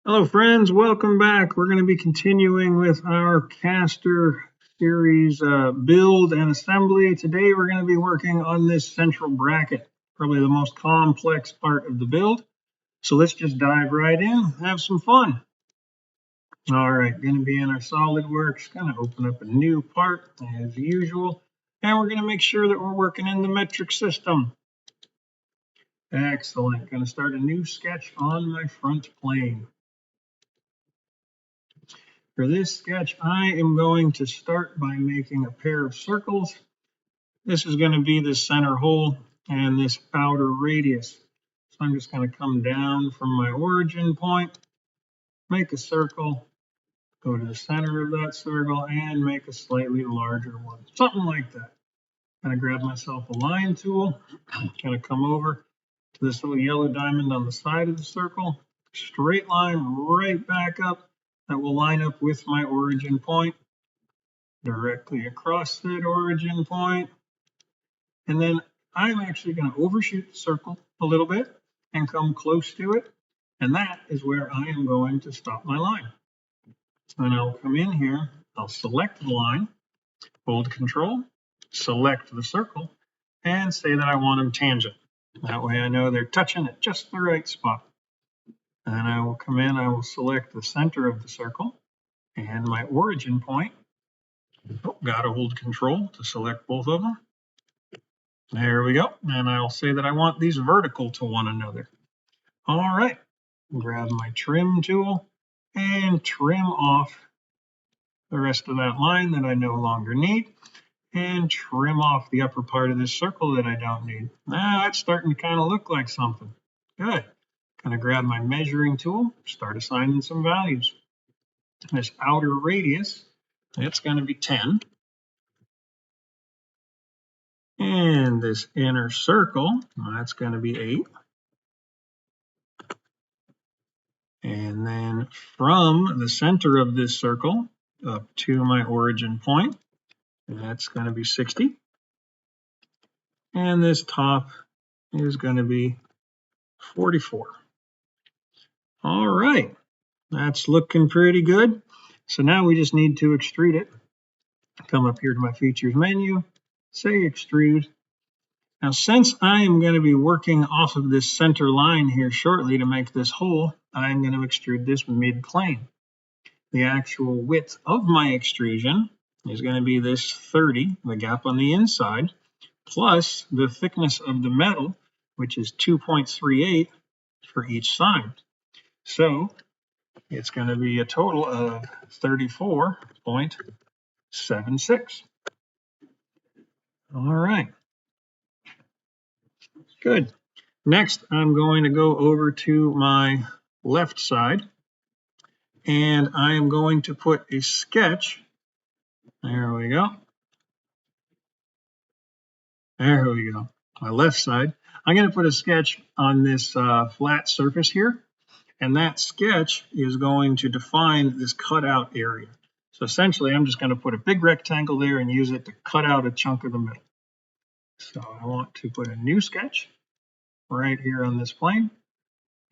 Hello friends, welcome back. We're going to be continuing with our caster series build and assembly. Today we're going to be working on this central bracket, probably the most complex part of the build. So let's just dive right in, have some fun. All right, going to be in our SOLIDWORKS, going to open up a new part as usual. And we're going to make sure that we're working in the metric system. Excellent. Going to start a new sketch on my front plane. For this sketch, I am going to start by making a pair of circles. This is going to be the center hole and this outer radius. So I'm just going to come down from my origin point, make a circle, go to the center of that circle, and make a slightly larger one. Something like that. I'm going to grab myself a line tool, going to come over to this little yellow diamond on the side of the circle, straight line right back up. That will line up with my origin point. Directly across that origin point. And then I'm actually going to overshoot the circle a little bit and come close to it. And that is where I am going to stop my line. And I'll come in here, I'll select the line, hold Control, select the circle, and say that I want them tangent. That way I know they're touching at just the right spot. And then I will come in, I will select the center of the circle and my origin point. Oh, got to hold Control to select both of them. There we go. And I'll say that I want these vertical to one another. All right. Grab my trim tool and trim off the rest of that line that I no longer need, and trim off the upper part of this circle that I don't need. Now that's starting to kind of look like something. Good. Going to grab my measuring tool, start assigning some values. This outer radius, it's going to be 10. And this inner circle, that's going to be 8. And then from the center of this circle up to my origin point, that's going to be 60. And this top is going to be 44. All right, that's looking pretty good. So now we just need to extrude it. Come up here to my features menu, say extrude. Now, since I am going to be working off of this center line here shortly to make this hole, I'm going to extrude this mid-plane. The actual width of my extrusion is going to be this 30, the gap on the inside, plus the thickness of the metal, which is 2.38 for each side. So it's going to be a total of 34.76. All right. Good. Next, I'm going to go over to my left side, and I am going to put a sketch. There we go. There we go. My left side. I'm going to put a sketch on this flat surface here, and that sketch is going to define this cutout area. So essentially, I'm just going to put a big rectangle there and use it to cut out a chunk of the middle. So I want to put a new sketch right here on this plane,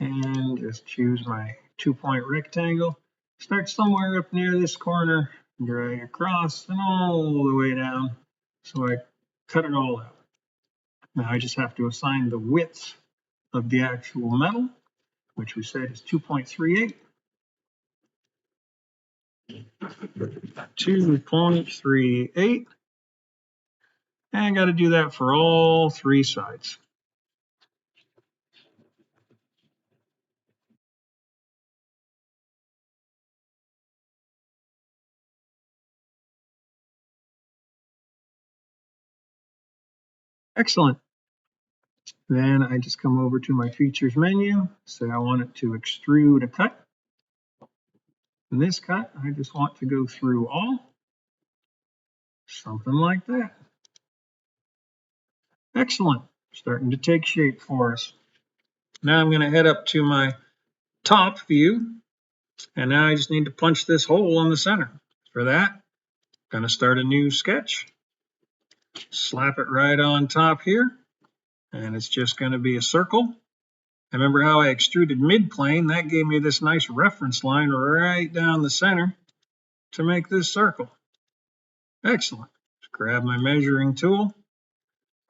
and just choose my 2-point rectangle. Start somewhere up near this corner, drag across and all the way down. So I cut it all out. Now I just have to assign the width of the actual metal, which we said is 2.38. 2.38. And I got to do that for all three sides. Excellent. Then I just come over to my features menu, say I want it to extrude a cut. In this cut, I just want to go through all, something like that. Excellent. Starting to take shape for us. Now I'm going to head up to my top view, and now I just need to punch this hole in the center. For that, I'm going to start a new sketch. Slap it right on top here, and it's just going to be a circle. Remember how I extruded midplane? That gave me this nice reference line right down the center to make this circle. Excellent. Just grab my measuring tool,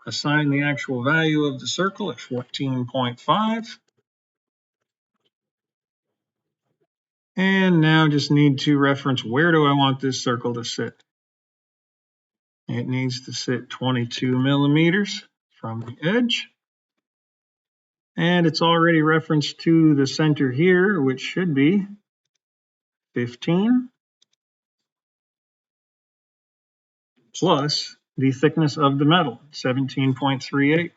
assign the actual value of the circle at 14.5. And now just need to reference where do I want this circle to sit. It needs to sit 22 millimeters from the edge. And it's already referenced to the center here, which should be 15 plus the thickness of the metal, 17.38.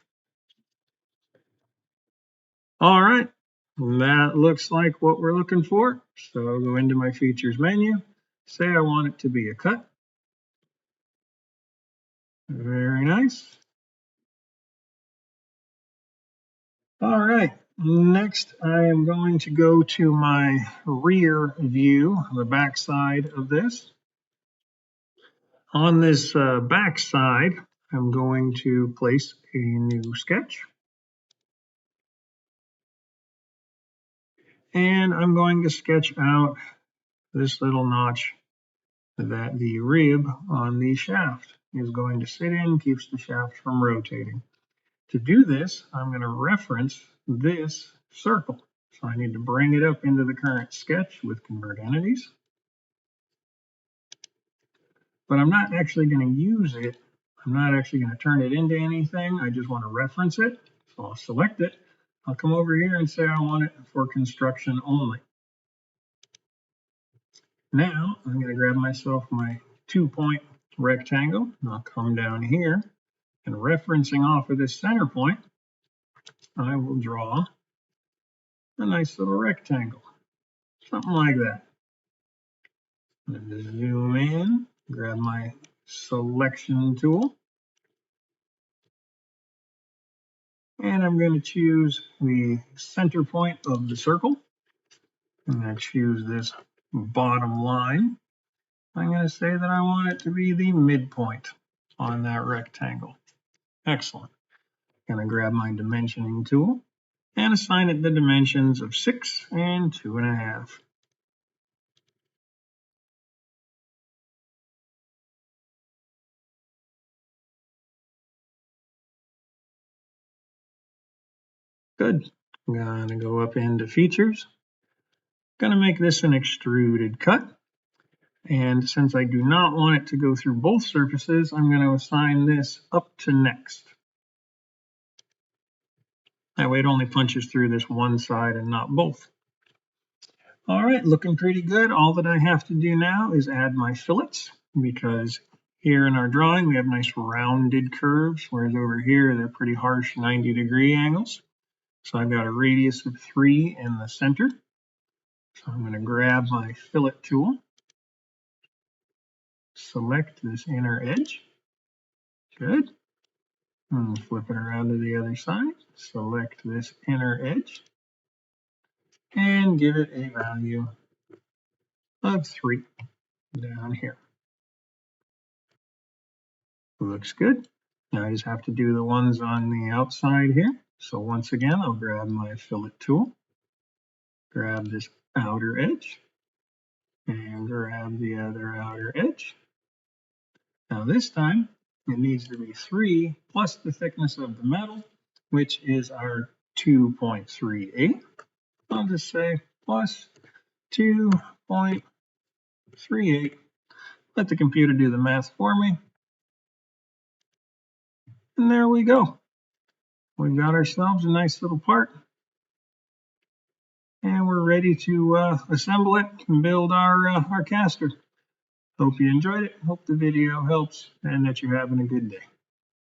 All right, that looks like what we're looking for. So I'll go into my features menu, say I want it to be a cut. Very nice. All right, next I am going to go to my rear view, the back side of this. On this back side, I'm going to place a new sketch. And I'm going to sketch out this little notch that the rib on the shaft is going to sit in, keeps the shaft from rotating. To do this, I'm going to reference this circle. So I need to bring it up into the current sketch with convert entities. But I'm not actually going to use it. I'm not actually going to turn it into anything. I just want to reference it. So I'll select it. I'll come over here and say I want it for construction only. Now I'm going to grab myself my 2-point rectangle. And I'll come down here and referencing off of this center point, I will draw a nice little rectangle, something like that. Zoom in, grab my selection tool, and I'm going to choose the center point of the circle. I'm going to choose this bottom line. I'm going to say that I want it to be the midpoint on that rectangle. Excellent. I'm going to grab my dimensioning tool and assign it the dimensions of 6 and 2.5. Good. I'm going to go up into features. I'm going to make this an extruded cut. And since I do not want it to go through both surfaces, I'm going to assign this up to next. That way it only punches through this one side and not both. All right, looking pretty good. All that I have to do now is add my fillets, because here in our drawing we have nice rounded curves, whereas over here they're pretty harsh 90-degree angles. So I've got a radius of 3 in the center. So I'm going to grab my fillet tool, select this inner edge. Good. And flip it around to the other side. Select this inner edge and give it a value of 3 down here. Looks good. Now I just have to do the ones on the outside here. So once again, I'll grab my fillet tool, grab this outer edge, and grab the other outer edge. Now this time, it needs to be 3 plus the thickness of the metal, which is our 2.38. I'll just say plus 2.38. Let the computer do the math for me. And there we go. We've got ourselves a nice little part. And we're ready to assemble it and build our caster. Hope you enjoyed it. Hope the video helps and that you're having a good day.